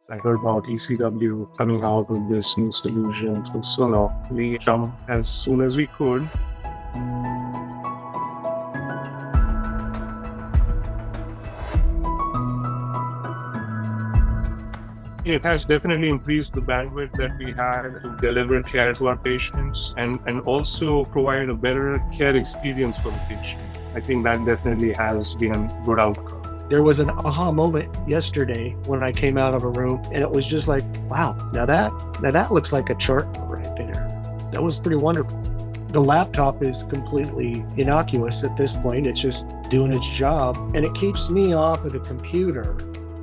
I heard about ECW coming out with this new solution through Sunoh. We jumped as soon as we could. It has definitely increased the bandwidth that we had to deliver care to our patients and also provide a better care experience for the patient. I think that definitely has been a good outcome. There was an aha moment yesterday when I came out of a room and it was just like, wow, now that looks like a chart right there. That was pretty wonderful. The laptop is completely innocuous at this point. It's just doing its job and it keeps me off of the computer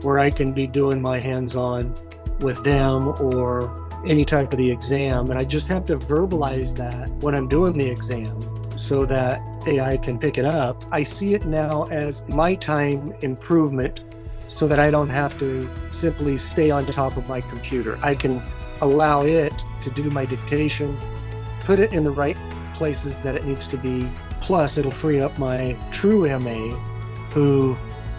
where I can be doing my hands-on with them or any type of the exam. And I just have to verbalize that when I'm doing the exam so that AI can pick it up. I see it now as my time improvement so that I don't have to simply stay on top of my computer. I can allow it to do my dictation, put it in the right places that it needs to be. Plus, it'll free up my true MA who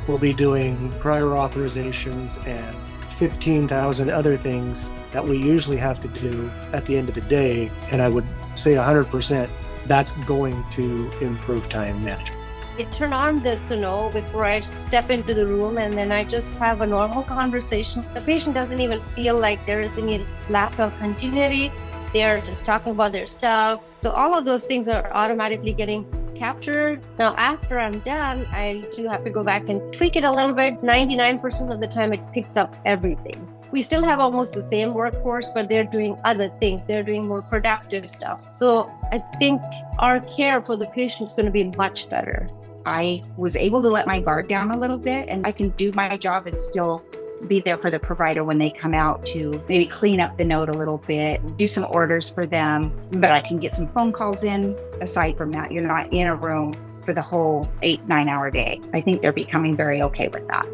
will be doing prior authorizations and 15,000 other things that we usually have to do at the end of the day. And I would say 100% that's going to improve time management. I turn on the Sunoh before I step into the room, and then I just have a normal conversation. The patient doesn't even feel like there is any lack of continuity. They're just talking about their stuff. So all of those things are automatically getting captured. Now, after I'm done, I do have to go back and tweak it a little bit. 99% of the time, it picks up everything. We still have almost the same workforce, but they're doing other things. They're doing more productive stuff. So I think our care for the patient is going to be much better. I was able to let my guard down a little bit, and I can do my job and still be there for the provider when they come out to maybe clean up the note a little bit, do some orders for them, but I can get some phone calls in. Aside from that, you're not in a room for the whole 8-9 hour day. I think they're becoming very okay with that.